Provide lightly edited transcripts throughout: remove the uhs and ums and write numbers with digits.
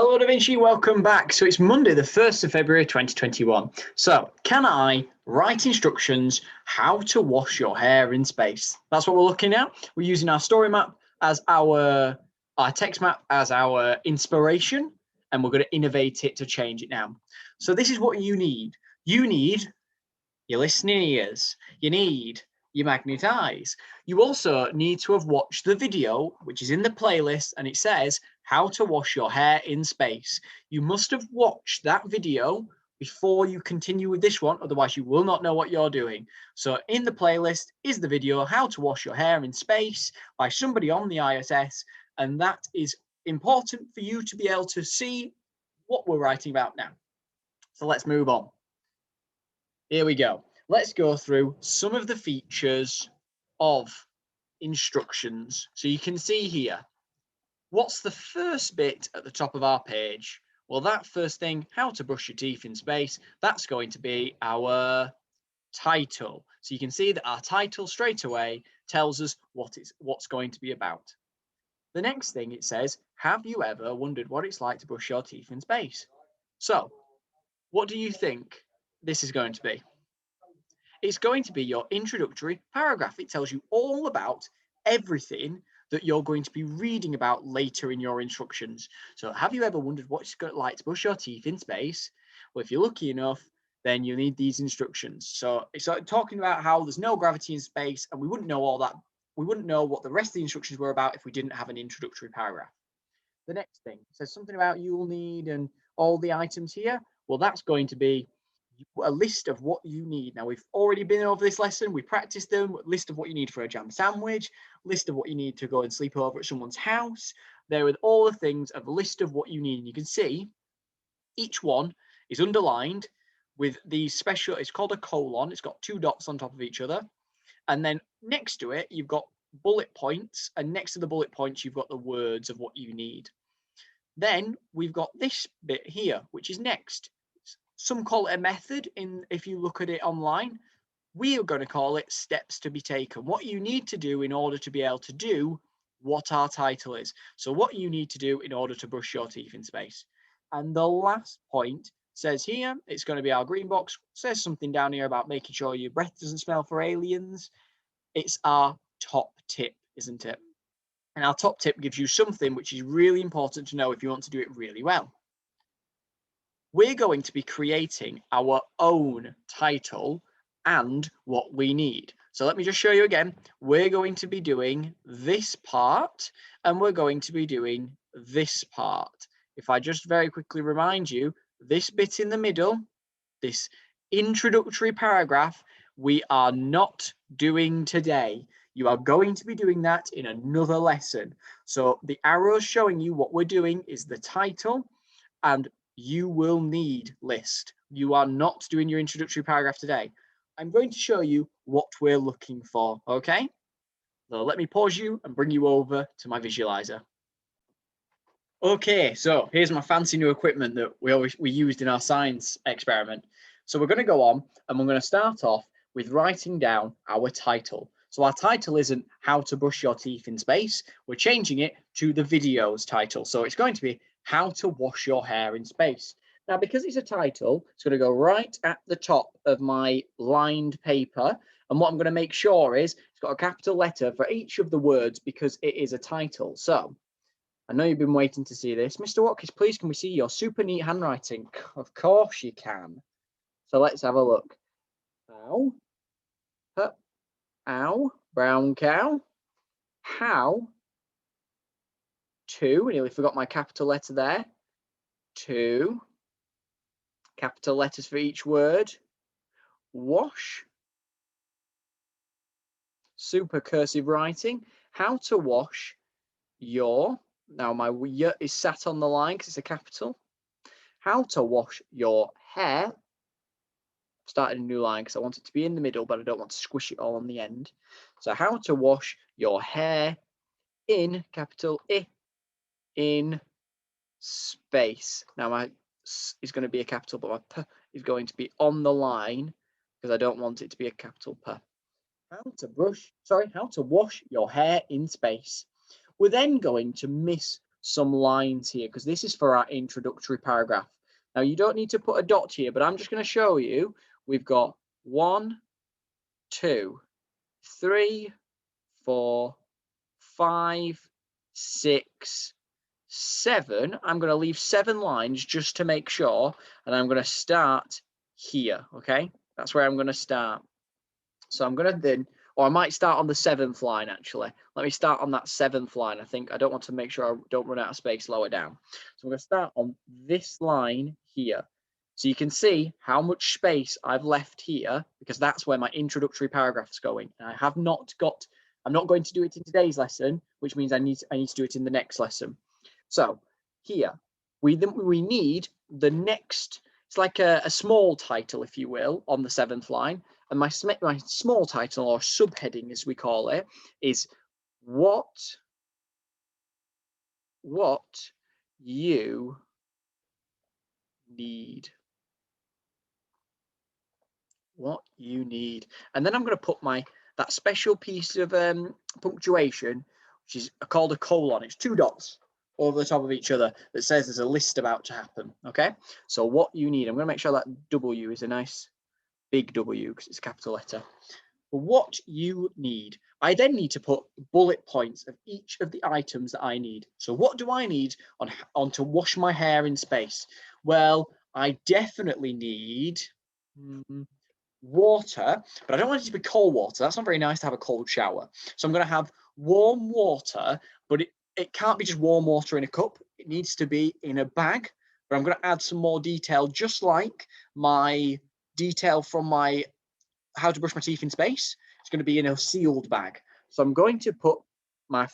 Hello, Da Vinci. Welcome back. So it's Monday, the 1st of February, 2021. So can I write instructions how to wash your hair in space? That's what we're looking at. We're using our story map as our text map as our inspiration, and we're going to innovate it to change it now. So this is what you need. You need your listening ears. You need your magnet eyes. You also need to have watched the video, which is in the playlist, and it says how to wash your hair in space. You must have watched that video before you continue with this one, otherwise you will not know what you're doing. So in the playlist is the video how to wash your hair in space by somebody on the ISS, and that is important for you to be able to see what we're writing about now. So let's move on. Here we go. Let's go through some of the features of instructions. So you can see here, what's the first bit at the top of our page? Well, that first thing, how to brush your teeth in space, that's going to be our title. So you can see that our title straight away tells us what's going to be about. The next thing it says, have you ever wondered what it's like to brush your teeth in space? So what do you think this is going to be? It's going to be your introductory paragraph. It tells you all about everything that you're going to be reading about later in your instructions. So have you ever wondered what it's like to brush your teeth in space? Well, if you're lucky enough, then you need these instructions. So it's like talking about how there's no gravity in space, and we wouldn't know all that. We wouldn't know what the rest of the instructions were about if we didn't have an introductory paragraph. The next thing says something about you'll need and all the items here. Well, that's going to be a list of what you need. Now, we've already been over this lesson. We practiced them. List of what you need for a jam sandwich, list of what you need to go and sleep over at someone's house. There with all the things of a list of what you need. And you can see each one is underlined with these special, it's called a colon. It's got two dots on top of each other. And then next to it, you've got bullet points. And next to the bullet points, you've got the words of what you need. Then we've got this bit here, which is next. Some call it a method if you look at it online. We are going to call it steps to be taken. What you need to do in order to be able to do what our title is. So what you need to do in order to brush your teeth in space. And the last point says here, it's going to be our green box, says something down here about making sure your breath doesn't smell for aliens. It's our top tip, isn't it? And our top tip gives you something which is really important to know if you want to do it really well. We're going to be creating our own title and what we need. So let me just show you again. We're going to be doing this part and we're going to be doing this part. If I just very quickly remind you, this bit in the middle, this introductory paragraph, we are not doing today. You are going to be doing that in another lesson. So the arrows showing you what we're doing is the title and you will need list. You are not doing your introductory paragraph today. I'm going to show you what we're looking for, okay? So let me pause you and bring you over to my visualizer. Okay, so here's my fancy new equipment that we used in our science experiment. So we're going to go on and we're going to start off with writing down our title. So our title isn't how to brush your teeth in space. We're changing it to the video's title. So it's going to be how to wash your hair in space. Now, because it's a title, it's going to go right at the top of my lined paper. And what I'm going to make sure is it's got a capital letter for each of the words because it is a title. So I know you've been waiting to see this. Mr. Watkiss, please, can we see your super neat handwriting? Of course you can. So let's have a look. Ow. Ow. Brown cow. How. To. I nearly forgot my capital letter there. To. Capital letters for each word. Wash. Super cursive writing. How to wash your. Now my y is sat on the line because it's a capital. How to wash your hair. Started a new line because I want it to be in the middle, but I don't want to squish it all on the end. So how to wash your hair in capital I in space. Now my S is going to be a capital, but my P is going to be on the line because I don't want it to be a capital P. How to wash your hair in space. We're then going to miss some lines here because this is for our introductory paragraph. Now, you don't need to put a dot here, but I'm just going to show you. We've got 1, 2, 3, 4, 5, 6, 7. I'm going to leave 7 lines just to make sure, and I'm going to start here. Okay, that's where I'm going to start. So I'm going to then, or I might start on the 7th line actually. Let me start on that 7th line. I don't want to make sure I don't run out of space lower down. So I'm going to start on this line here. So you can see how much space I've left here because that's where my introductory paragraph is going. And I'm not going to do it in today's lesson, which means I need to do it in the next lesson. So here we need the next. It's like a small title, if you will, on the 7th line. And my small title, or subheading as we call it, is what you need. What you need. And then I'm going to put that special piece of punctuation, which is called a colon. It's 2 dots over the top of each other that says there's a list about to happen. Okay, so what you need. I'm going to make sure that W is a nice big W because it's a capital letter. But what you need. I then need to put bullet points of each of the items that I need. So what do I need on to wash my hair in space? Well, I definitely need water, but I don't want it to be cold water. That's not very nice to have a cold shower. So I'm going to have warm water, but it can't be just warm water in a cup. It needs to be in a bag. But I'm going to add some more detail, just like my detail from my how to brush my teeth in space. It's going to be in a sealed bag. So I'm going to put my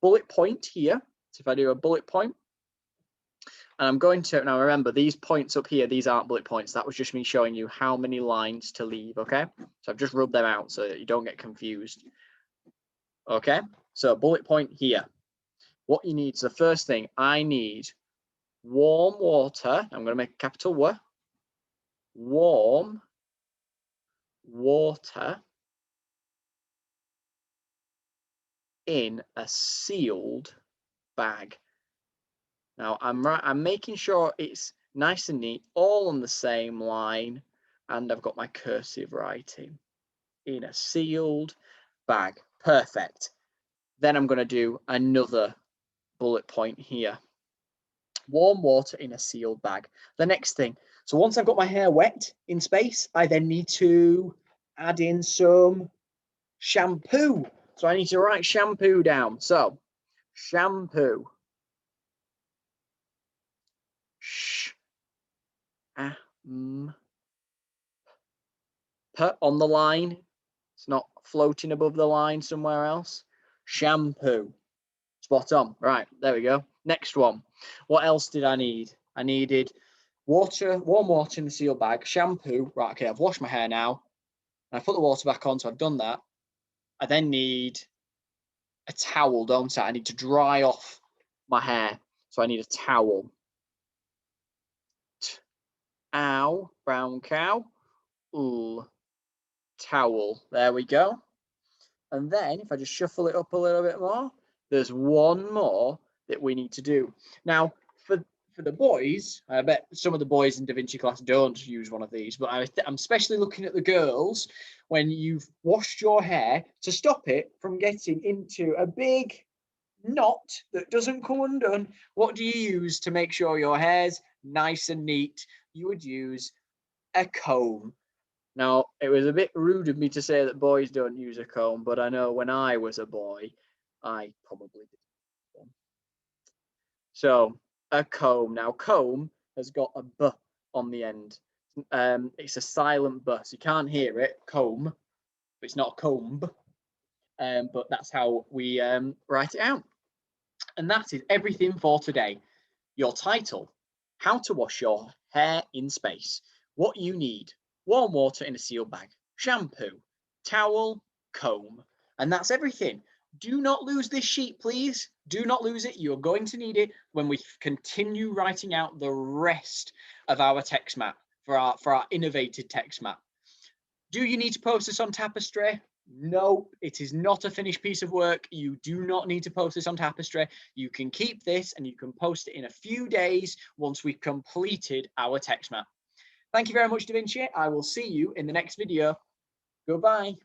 bullet point here. So if I do a bullet point, and I'm going to, now remember these points up here, these aren't bullet points. That was just me showing you how many lines to leave, okay? So I've just rubbed them out so that you don't get confused. Okay, so bullet point here. What you need, so the first thing, I need warm water. I'm going to make a capital W. Warm water in a sealed bag. Now I'm making sure it's nice and neat, all on the same line, and I've got my cursive writing in a sealed bag. Perfect. Then I'm going to do another bullet point here. Warm water in a sealed bag. The next thing, so once I've got my hair wet in space, I then need to add in some shampoo. So I need to write shampoo down. So shampoo. Put on the line. It's not floating above the line somewhere else. Shampoo. Spot on. Right, there we go. Next one. What else did I need? I needed water, warm water in the sealed bag, shampoo. Right, okay, I've washed my hair now. And I put the water back on, so I've done that. I then need a towel, don't I? I need to dry off my hair. So I need a towel. Ow, brown cow. Ooh, towel. There we go. And then if I just shuffle it up a little bit more, there's one more that we need to do. Now, for the boys, I bet some of the boys in Da Vinci class don't use one of these, but I'm especially looking at the girls when you've washed your hair to stop it from getting into a big knot that doesn't come undone. What do you use to make sure your hair's nice and neat? You would use a comb. Now, it was a bit rude of me to say that boys don't use a comb, but I know when I was a boy, I probably did one. So, a comb. Now, comb has got a B on the end. It's a silent B, so you can't hear it, comb. But it's not a comb, but that's how we write it out. And that is everything for today. Your title, how to wash your hair in space, what you need, warm water in a sealed bag, shampoo, towel, comb, and that's everything. Do not lose this sheet, please. Do not lose it. You're going to need it when we continue writing out the rest of our text map for our innovated text map. Do you need to post this on Tapestry? No, it is not a finished piece of work. You do not need to post this on Tapestry. You can keep this and you can post it in a few days once we've completed our text map. Thank you very much, Da Vinci. I will see you in the next video. Goodbye.